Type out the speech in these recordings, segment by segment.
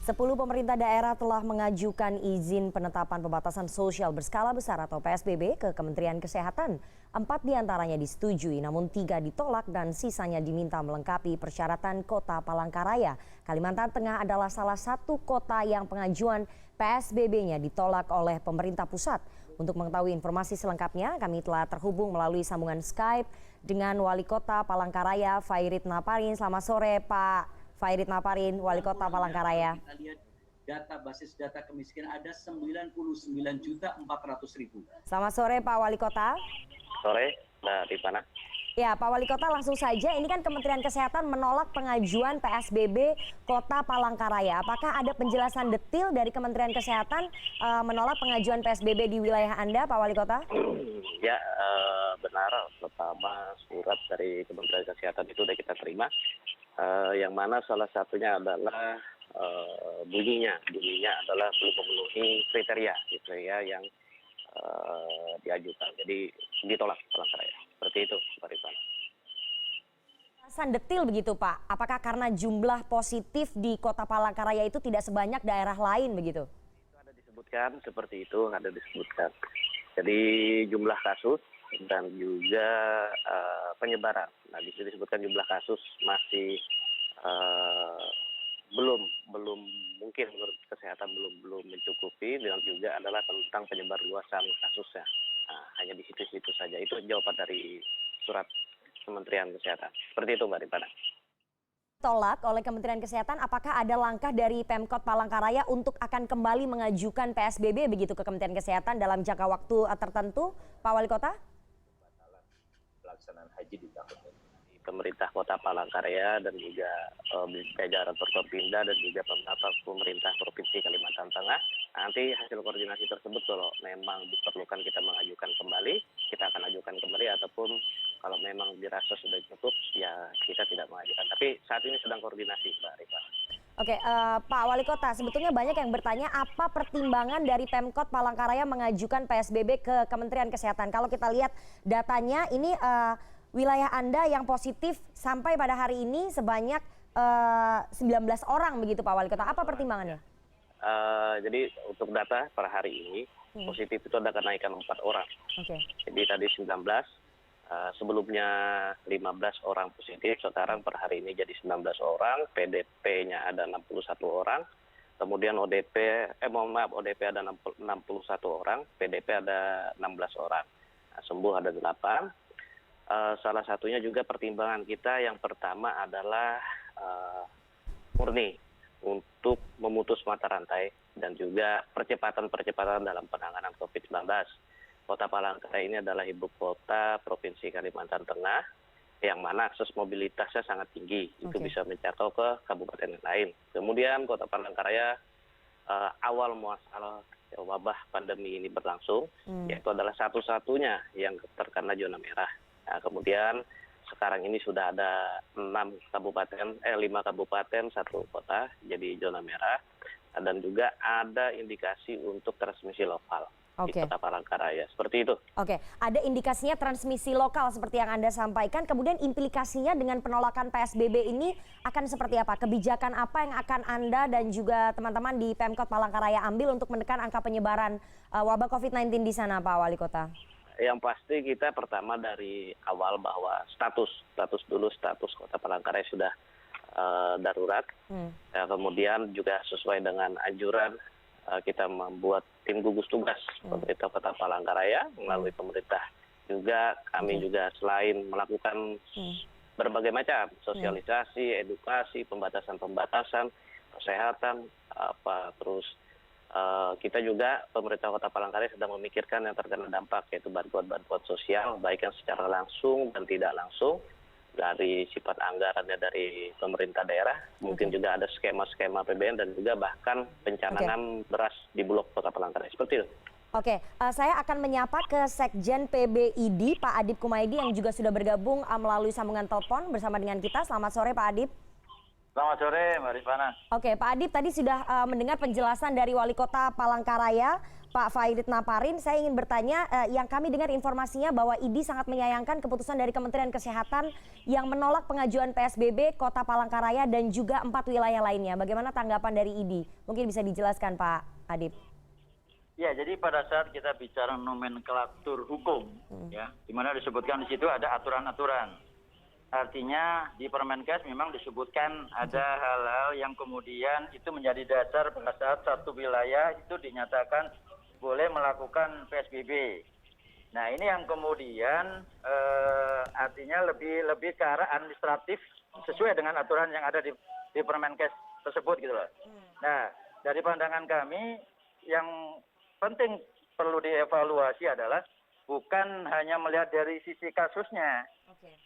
10 pemerintah daerah telah mengajukan izin penetapan pembatasan sosial berskala besar atau PSBB ke Kementerian Kesehatan. 4 diantaranya disetujui, namun 3 ditolak dan sisanya diminta melengkapi persyaratan Kota Palangkaraya. Kalimantan Tengah adalah salah satu kota yang pengajuan PSBB-nya ditolak oleh pemerintah pusat. Untuk mengetahui informasi selengkapnya, kami telah terhubung melalui sambungan Skype dengan Wali Kota Palangkaraya, Fairit Naparin. Selamat sore, Pak Fairit Naparin, Wali Kota Palangkaraya. Kita lihat data basis data kemiskinan ada 99.400.000. Selamat sore Pak Wali Kota. Sore, Mbak Rifana. Ya Pak Wali Kota, langsung saja, ini kan Kementerian Kesehatan menolak pengajuan PSBB Kota Palangkaraya. Apakah ada penjelasan detail dari Kementerian Kesehatan menolak pengajuan PSBB di wilayah Anda, Pak Wali Kota? Ya, benar. Pertama, surat dari Kementerian Kesehatan itu sudah kita terima. Yang mana salah satunya adalah bunyinya adalah belum memenuhi kriteria yang diajukan. Jadi ditolak Palangkaraya. Seperti itu, Mbak Rifana. Penjelasan detail begitu Pak, apakah karena jumlah positif di Kota Palangkaraya itu tidak sebanyak daerah lain begitu? Itu ada disebutkan seperti itu, ada disebutkan. Jadi jumlah kasus dan juga penyebaran. Nah, di situ disebutkan jumlah kasus masih belum mungkin menurut kesehatan belum mencukupi, dan juga adalah tentang penyebar luasan kasusnya. Nah, hanya di situ saja. Itu jawaban dari surat Kementerian Kesehatan. Seperti itu, Mbak Rifana. Tolak oleh Kementerian Kesehatan, apakah ada langkah dari Pemkot Palangkaraya untuk akan kembali mengajukan PSBB begitu ke Kementerian Kesehatan dalam jangka waktu tertentu, Pak Wali Kota? Pelaksanaan haji di tahun ini. Pemerintah Kota Palangkaraya dan juga jajaran Forkopimda dan juga pemerintah Provinsi Kalimantan Tengah. Nanti hasil koordinasi tersebut kalau memang diperlukan kita mengajukan kembali, kita akan ajukan kembali, ataupun kalau memang dirasa sudah cukup, ya kita tidak mengajukan. Tapi saat ini sedang koordinasi, Mbak Rifana. Oke, Pak Wali Kota, sebetulnya banyak yang bertanya apa pertimbangan dari Pemkot Palangkaraya mengajukan PSBB ke Kementerian Kesehatan. Kalau kita lihat datanya ini wilayah Anda yang positif sampai pada hari ini sebanyak 19 orang begitu Pak Wali Kota. Apa pertimbangannya? Jadi untuk data per hari ini positif itu ada kenaikan 4 orang. Okay. Jadi tadi 19, sebelumnya 15 orang positif, sekarang per hari ini jadi 19 orang, PDP-nya ada 61 orang, kemudian ODP ada 61 orang, PDP ada 16 orang, nah, sembuh ada 8. Salah satunya juga pertimbangan kita yang pertama adalah murni untuk memutus mata rantai dan juga percepatan dalam penanganan COVID-19. Kota Palangkaraya ini adalah ibu kota Provinsi Kalimantan Tengah yang mana akses mobilitasnya sangat tinggi. Itu bisa menjangkau ke kabupaten lain. Kemudian Kota Palangkaraya awal muasal wabah pandemi ini berlangsung, yaitu adalah satu-satunya yang terkena zona merah. Nah, kemudian sekarang ini sudah ada 5 kabupaten, 1 kota jadi zona merah, dan juga ada indikasi untuk transmisi lokal di Kota Palangkaraya. Seperti itu. Oke, ada indikasinya transmisi lokal seperti yang Anda sampaikan. Kemudian implikasinya dengan penolakan PSBB ini akan seperti apa? Kebijakan apa yang akan Anda dan juga teman-teman di Pemkot Palangkaraya ambil untuk menekan angka penyebaran wabah COVID-19 di sana, Pak Wali Kota? Yang pasti kita pertama dari awal bahwa status Kota Palangkaraya sudah darurat. Kemudian juga sesuai dengan anjuran kita membuat tim gugus tugas pemerintah Kota Palangkaraya melalui pemerintah juga. Kami juga selain melakukan berbagai macam sosialisasi, edukasi, pembatasan kesehatan, terus kita juga pemerintah Kota Palangkaraya sedang memikirkan yang terkena dampak, yaitu bantuan sosial baik yang secara langsung dan tidak langsung dari sifat anggarannya dari pemerintah daerah, mungkin juga ada skema-skema APBN dan juga bahkan pencanangan beras di Bulog Kota Palangkaraya. Seperti itu. Oke, saya akan menyapa ke Sekjen PBID Pak Adip Kumaydi yang juga sudah bergabung melalui sambungan telepon bersama dengan kita. Selamat sore Pak Adip. Selamat sore, Mbak Rifana. Oke, Pak Adip tadi sudah mendengar penjelasan dari Wali Kota Palangkaraya, Pak Fairit Naparin. Saya ingin bertanya, yang kami dengar informasinya bahwa ID sangat menyayangkan keputusan dari Kementerian Kesehatan yang menolak pengajuan PSBB Kota Palangkaraya dan juga 4 wilayah lainnya. Bagaimana tanggapan dari ID? Mungkin bisa dijelaskan, Pak Adip. Ya, jadi pada saat kita bicara nomenklatur hukum, ya, di mana disebutkan di situ ada aturan-aturan. Artinya di Permenkes memang disebutkan ada hal-hal yang kemudian itu menjadi dasar pada saat satu wilayah itu dinyatakan boleh melakukan PSBB. Nah, ini yang kemudian artinya lebih ke arah administratif sesuai dengan aturan yang ada di Permenkes tersebut gitu loh. Nah, dari pandangan kami yang penting perlu dievaluasi adalah bukan hanya melihat dari sisi kasusnya,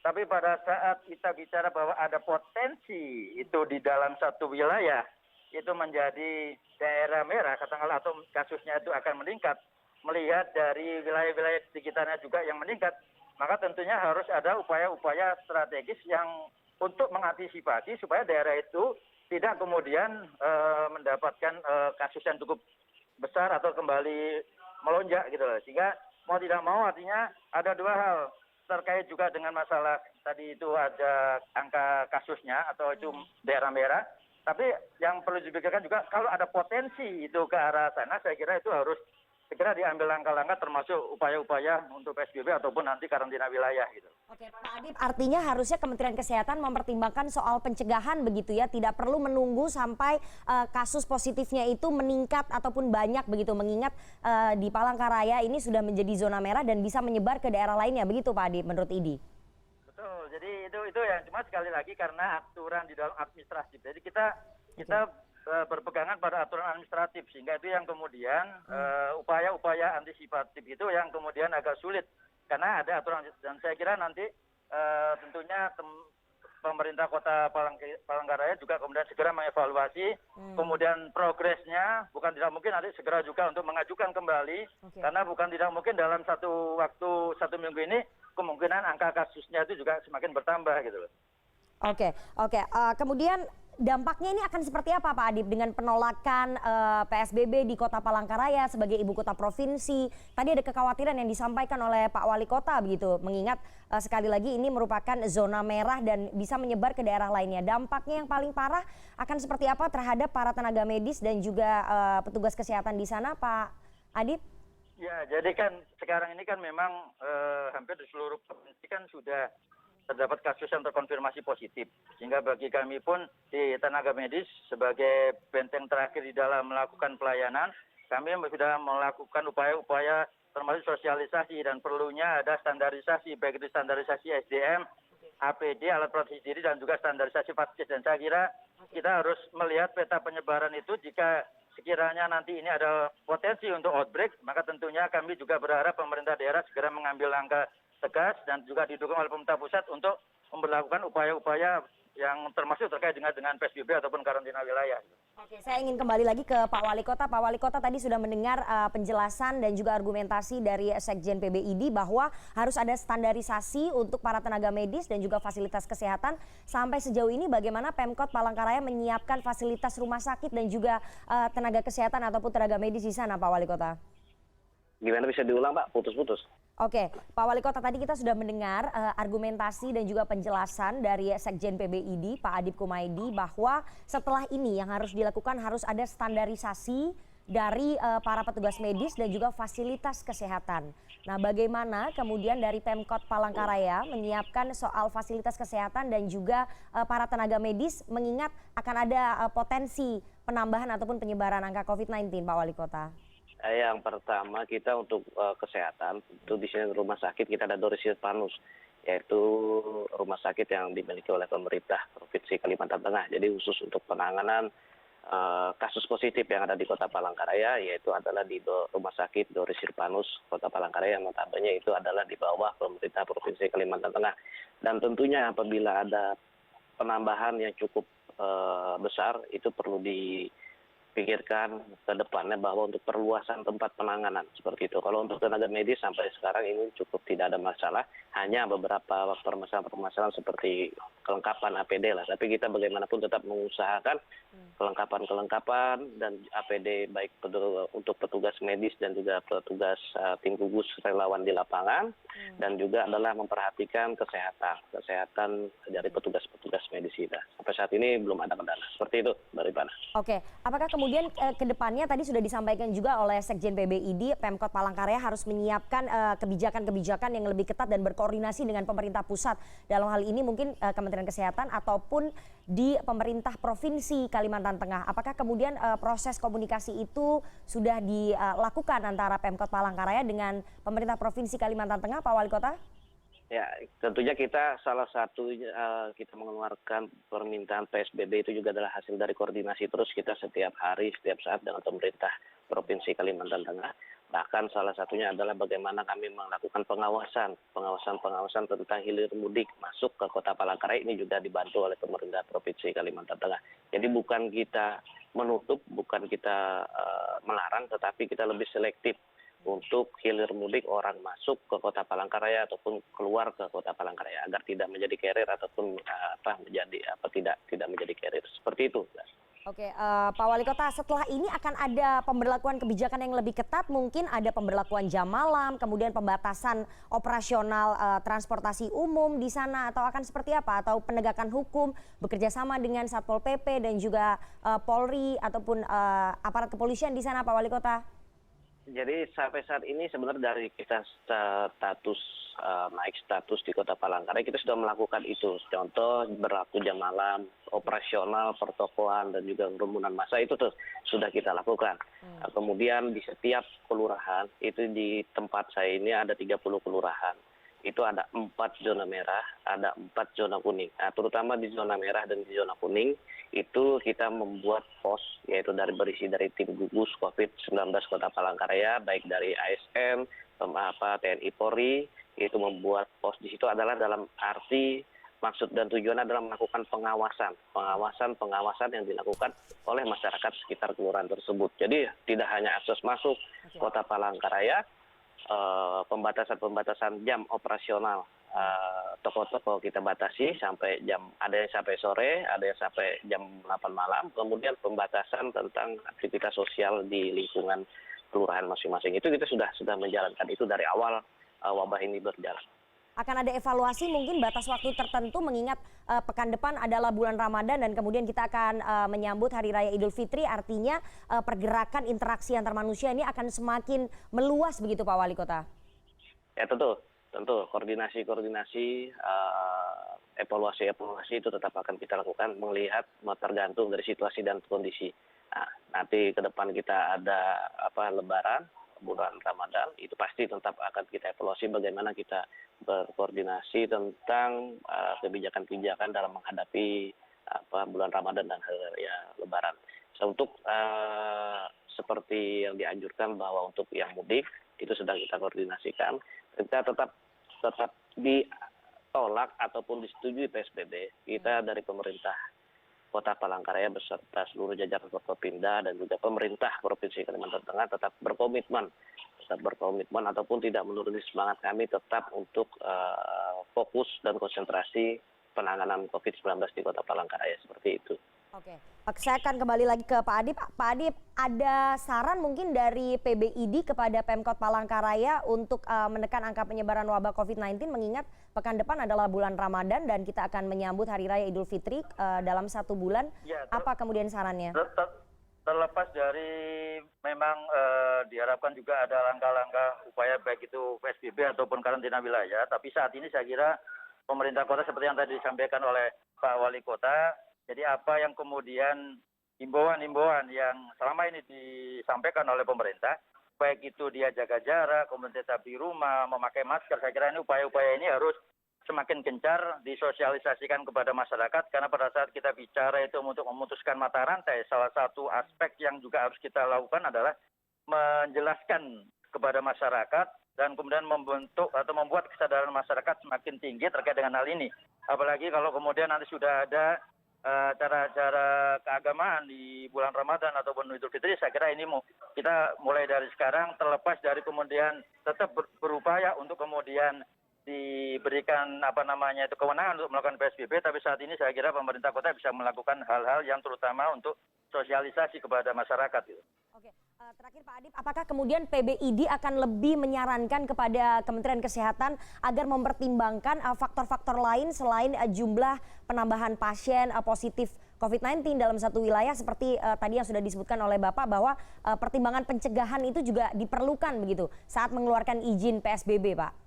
tapi pada saat kita bicara bahwa ada potensi itu di dalam satu wilayah, itu menjadi daerah merah, katakanlah, atau kasusnya itu akan meningkat, melihat dari wilayah-wilayah sekitarnya juga yang meningkat, maka tentunya harus ada upaya-upaya strategis yang untuk mengantisipasi supaya daerah itu tidak kemudian mendapatkan kasus yang cukup besar atau kembali melonjak gitu loh. Sehingga mau tidak mau artinya ada dua hal terkait juga dengan masalah tadi itu ada angka kasusnya atau itu daerah merah. Tapi yang perlu dipikirkan juga kalau ada potensi itu ke arah sana, saya kira itu harus segera diambil langkah-langkah termasuk upaya-upaya untuk PSBB ataupun nanti karantina wilayah gitu. Oke, Pak Adip, artinya harusnya Kementerian Kesehatan mempertimbangkan soal pencegahan begitu ya, tidak perlu menunggu sampai kasus positifnya itu meningkat ataupun banyak begitu, mengingat di Palangkaraya ini sudah menjadi zona merah dan bisa menyebar ke daerah lainnya, begitu Pak Adip menurut ID? Betul, jadi itu yang cuma sekali lagi karena aturan di dalam administrasi, jadi kita berpegangan pada aturan administratif, sehingga itu yang kemudian upaya-upaya antisipatif itu yang kemudian agak sulit karena ada aturan. Dan saya kira nanti tentunya pemerintah Kota Palangkaraya juga kemudian segera mengevaluasi kemudian progresnya, bukan tidak mungkin nanti segera juga untuk mengajukan kembali, karena bukan tidak mungkin dalam satu waktu 1 minggu ini kemungkinan angka kasusnya itu juga semakin bertambah gitu loh. Oke. Kemudian dampaknya ini akan seperti apa Pak Adip dengan penolakan PSBB di Kota Palangkaraya sebagai ibu kota provinsi? Tadi ada kekhawatiran yang disampaikan oleh Pak Wali Kota begitu, mengingat sekali lagi ini merupakan zona merah dan bisa menyebar ke daerah lainnya. Dampaknya yang paling parah akan seperti apa terhadap para tenaga medis dan juga petugas kesehatan di sana, Pak Adip? Ya, jadi kan sekarang ini kan memang hampir di seluruh provinsi kan sudah terdapat kasus yang terkonfirmasi positif. Sehingga bagi kami pun di tenaga medis sebagai benteng terakhir di dalam melakukan pelayanan, kami sudah melakukan upaya-upaya termasuk sosialisasi dan perlunya ada standarisasi, baik itu standarisasi SDM, APD, alat proteksi diri, dan juga standarisasi vaskes. Dan saya kira kita harus melihat peta penyebaran itu. Jika sekiranya nanti ini ada potensi untuk outbreak, maka tentunya kami juga berharap pemerintah daerah segera mengambil langkah tegas dan juga didukung oleh pemerintah pusat untuk memperlakukan upaya-upaya yang termasuk terkait dengan PSBB ataupun karantina wilayah. Oke, saya ingin kembali lagi ke Pak Wali Kota. Pak Wali Kota tadi sudah mendengar penjelasan dan juga argumentasi dari Sekjen PBID bahwa harus ada standarisasi untuk para tenaga medis dan juga fasilitas kesehatan. Sampai sejauh ini bagaimana Pemkot Palangkaraya menyiapkan fasilitas rumah sakit dan juga tenaga kesehatan ataupun tenaga medis di sana, Pak Wali Kota? Gimana, bisa diulang Pak? Putus-putus. Oke, Pak Wali Kota, tadi kita sudah mendengar argumentasi dan juga penjelasan dari Sekjen PBID, Pak Adip Kumaydi, bahwa setelah ini yang harus dilakukan harus ada standarisasi dari para petugas medis dan juga fasilitas kesehatan. Nah, bagaimana kemudian dari Pemkot Palangkaraya menyiapkan soal fasilitas kesehatan dan juga para tenaga medis mengingat akan ada potensi penambahan ataupun penyebaran angka COVID-19, Pak Wali Kota? Yang pertama kita untuk kesehatan, itu di sini rumah sakit kita ada Dorisir Panus, yaitu rumah sakit yang dimiliki oleh pemerintah Provinsi Kalimantan Tengah. Jadi khusus untuk penanganan kasus positif yang ada di Kota Palangkaraya, yaitu adalah di rumah sakit Dorisir Panus Kota Palangkaraya, yang notabene itu adalah di bawah pemerintah Provinsi Kalimantan Tengah. Dan tentunya apabila ada penambahan yang cukup besar, itu perlu pikirkan ke depannya bahwa untuk perluasan tempat penanganan seperti itu. Kalau untuk tenaga medis sampai sekarang ini cukup tidak ada masalah, hanya beberapa permasalahan seperti kelengkapan APD lah. Tapi kita bagaimanapun tetap mengusahakan kelengkapan dan APD baik untuk petugas medis dan juga petugas tim gugus relawan di lapangan, dan juga adalah memperhatikan kesehatan dari petugas-petugas medis kita. Sampai saat ini belum ada kendala. Seperti itu, Mbak Rifana. Oke, apakah kemudian ke depannya tadi sudah disampaikan juga oleh Sekjen PBID, Pemkot Palangkaraya harus menyiapkan kebijakan-kebijakan yang lebih ketat dan berkoordinasi dengan pemerintah pusat. Dalam hal ini mungkin Kementerian Kesehatan ataupun di pemerintah Provinsi Kalimantan Tengah. Apakah kemudian proses komunikasi itu sudah dilakukan antara Pemkot Palangkaraya dengan pemerintah Provinsi Kalimantan Tengah, Pak Wali Kota? Ya, tentunya kita salah satu kita mengeluarkan permintaan PSBB itu juga adalah hasil dari koordinasi terus kita setiap hari, setiap saat dengan pemerintah Provinsi Kalimantan Tengah. Bahkan salah satunya adalah bagaimana kami melakukan pengawasan tentang hilir mudik masuk ke Kota Palangkaraya, ini juga dibantu oleh pemerintah Provinsi Kalimantan Tengah. Jadi bukan kita menutup, bukan kita melarang, tetapi kita lebih selektif untuk hilir mudik orang masuk ke Kota Palangkaraya ataupun keluar ke Kota Palangkaraya agar tidak menjadi carrier ataupun tidak menjadi carrier. Seperti itu. Oke, Pak Wali Kota, setelah ini akan ada pemberlakuan kebijakan yang lebih ketat, mungkin ada pemberlakuan jam malam, kemudian pembatasan operasional transportasi umum di sana, atau akan seperti apa? Atau penegakan hukum bekerjasama dengan Satpol PP dan juga Polri ataupun aparat kepolisian di sana, Pak Wali Kota? Jadi sampai saat ini sebenarnya dari kita naik status di Kota Palangkaraya kita sudah melakukan itu. Contoh berlaku jam malam, operasional, pertokoan dan juga kerumunan massa itu sudah kita lakukan. Kemudian di setiap kelurahan itu di tempat saya ini ada 30 kelurahan. Itu ada 4 zona merah, ada 4 zona kuning. Nah, terutama di zona merah dan di zona kuning itu kita membuat pos, yaitu berisi dari tim gugus COVID-19 Kota Palangkaraya, baik dari ASN, TNI Polri, itu membuat pos di situ adalah dalam arti maksud dan tujuan adalah melakukan pengawasan yang dilakukan oleh masyarakat sekitar kelurahan tersebut. Jadi tidak hanya akses masuk Kota Palangkaraya, pembatasan jam operasional toko-toko kita batasi sampai ada yang sampai sore, ada yang sampai jam 8 malam, kemudian pembatasan tentang aktivitas sosial di lingkungan kelurahan masing-masing. Itu kita sudah menjalankan itu dari awal wabah ini berjalan. Akan ada evaluasi mungkin batas waktu tertentu mengingat pekan depan adalah bulan Ramadan dan kemudian kita akan menyambut Hari Raya Idul Fitri, artinya pergerakan interaksi antar manusia ini akan semakin meluas begitu Pak Wali Kota? Ya tentu koordinasi evaluasi itu tetap akan kita lakukan melihat tergantung dari situasi dan kondisi. Nah, nanti ke depan kita ada Lebaran bulan Ramadan, itu pasti tetap akan kita evaluasi bagaimana kita berkoordinasi tentang kebijakan-kebijakan dalam menghadapi bulan Ramadan dan hari raya Lebaran. Untuk seperti yang dianjurkan bahwa untuk yang mudik itu sedang kita koordinasikan, kita tetap ditolak ataupun disetujui PSBB. Kita dari pemerintah Kota Palangkaraya beserta seluruh jajaran Forkopimda dan juga pemerintah Provinsi Kalimantan Tengah tetap berkomitmen ataupun tidak menuruni semangat kami tetap untuk fokus dan konsentrasi penanganan COVID-19 di Kota Palangkaraya seperti itu. Oke, saya akan kembali lagi ke Pak Adip. Pak Adip, ada saran mungkin dari PBID kepada Pemkot Palangkaraya untuk menekan angka penyebaran wabah COVID-19 mengingat pekan depan adalah bulan Ramadan dan kita akan menyambut Hari Raya Idul Fitri dalam 1 bulan. Ya, apa kemudian sarannya? Terlepas dari memang diharapkan juga ada langkah-langkah upaya baik itu PSBB ataupun karantina wilayah, tapi saat ini saya kira pemerintah kota seperti yang tadi disampaikan oleh Pak Wali Kota, jadi apa yang kemudian himbauan-himbauan yang selama ini disampaikan oleh pemerintah, baik itu dia jaga jarak, kemudian tetap di rumah, memakai masker, saya kira ini upaya-upaya ini harus semakin gencar disosialisasikan kepada masyarakat, karena pada saat kita bicara itu untuk memutuskan mata rantai, salah satu aspek yang juga harus kita lakukan adalah menjelaskan kepada masyarakat dan kemudian membentuk atau membuat kesadaran masyarakat semakin tinggi terkait dengan hal ini. Apalagi kalau kemudian nanti sudah ada cara-cara keagamaan di bulan Ramadan ataupun Idul Fitri, saya kira ini kita mulai dari sekarang terlepas dari kemudian tetap berupaya untuk kemudian diberikan kewenangan untuk melakukan PSBB, tapi saat ini saya kira pemerintah kota bisa melakukan hal-hal yang terutama untuk sosialisasi kepada masyarakat gitu. Oke, terakhir Pak Adip, apakah kemudian PBID akan lebih menyarankan kepada Kementerian Kesehatan agar mempertimbangkan faktor-faktor lain selain jumlah penambahan pasien positif COVID-19 dalam satu wilayah seperti tadi yang sudah disebutkan oleh Bapak bahwa pertimbangan pencegahan itu juga diperlukan begitu saat mengeluarkan izin PSBB, Pak?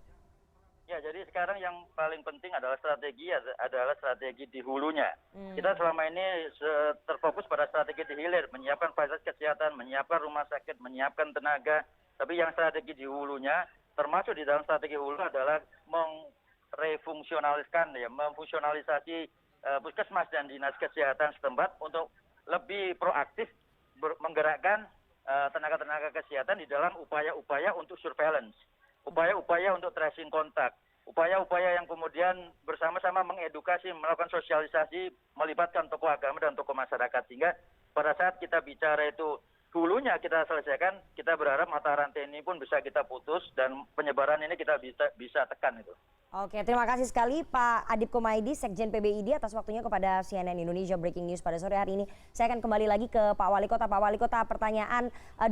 Ya, jadi sekarang yang paling penting adalah strategi di hulunya. Kita selama ini terfokus pada strategi di hilir, menyiapkan fasilitas kesehatan, menyiapkan rumah sakit, menyiapkan tenaga. Tapi yang strategi di hulunya, termasuk di dalam strategi hulu adalah memfungsionalisasi puskesmas dan dinas kesehatan setempat untuk lebih proaktif menggerakkan tenaga-tenaga kesehatan di dalam upaya-upaya untuk surveillance. Upaya-upaya untuk tracing kontak, upaya-upaya yang kemudian bersama-sama mengedukasi, melakukan sosialisasi, melibatkan tokoh agama dan tokoh masyarakat. Sehingga pada saat kita bicara itu hulunya kita selesaikan, kita berharap mata rantai ini pun bisa kita putus dan penyebaran ini kita bisa tekan itu. Oke, terima kasih sekali Pak Adip Kumaydi, Sekjen PBID atas waktunya kepada CNN Indonesia Breaking News pada sore hari ini. Saya akan kembali lagi ke Pak Wali Kota. Pak Wali Kota,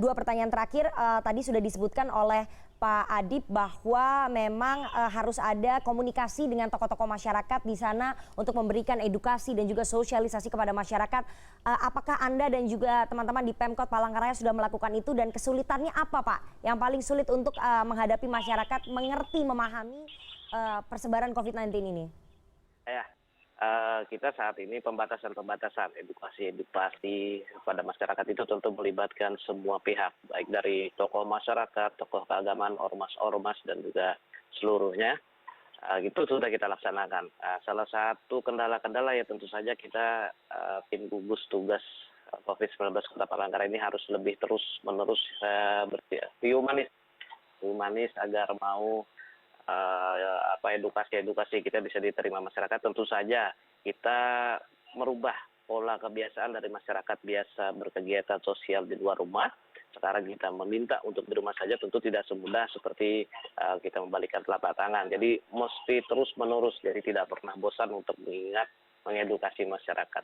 dua pertanyaan terakhir tadi sudah disebutkan oleh Pak Adip bahwa memang harus ada komunikasi dengan tokoh-tokoh masyarakat di sana untuk memberikan edukasi dan juga sosialisasi kepada masyarakat. Apakah Anda dan juga teman-teman di Pemkot Palangkaraya sudah melakukan itu dan kesulitannya apa Pak? Yang paling sulit untuk menghadapi masyarakat mengerti, memahami persebaran COVID-19 ini? Ya, kita saat ini pembatasan edukasi pada masyarakat itu tentu melibatkan semua pihak, baik dari tokoh masyarakat, tokoh keagamaan, ormas-ormas dan juga seluruhnya. Itu sudah kita laksanakan. Salah satu kendala-kendala ya tentu saja kita tim gugus tugas COVID-19 Kota Palangkaraya ini harus lebih terus-menerus humanis agar mau edukasi kita bisa diterima masyarakat. Tentu saja kita merubah pola kebiasaan dari masyarakat biasa berkegiatan sosial di luar rumah. Sekarang kita meminta untuk di rumah saja, tentu tidak semudah seperti kita membalikkan telapak tangan. Jadi mesti terus menerus, jadi tidak pernah bosan untuk mengedukasi masyarakat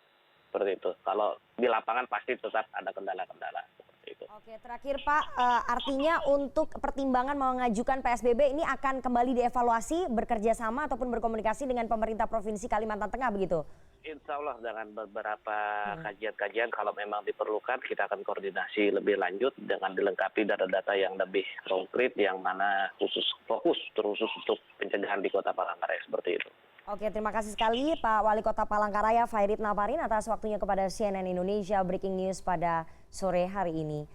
seperti itu. Kalau di lapangan pasti tetap ada kendala-kendala. Oke, terakhir Pak, artinya untuk pertimbangan mengajukan PSBB ini akan kembali dievaluasi, bekerja sama ataupun berkomunikasi dengan pemerintah Provinsi Kalimantan Tengah begitu? Insya Allah dengan beberapa kajian-kajian kalau memang diperlukan kita akan koordinasi lebih lanjut dengan dilengkapi data-data yang lebih konkret yang mana fokus untuk pencegahan di Kota Palangkaraya seperti itu. Oke, terima kasih sekali Pak Wali Kota Palangkaraya Fairit Naparin atas waktunya kepada CNN Indonesia Breaking News pada sore hari ini.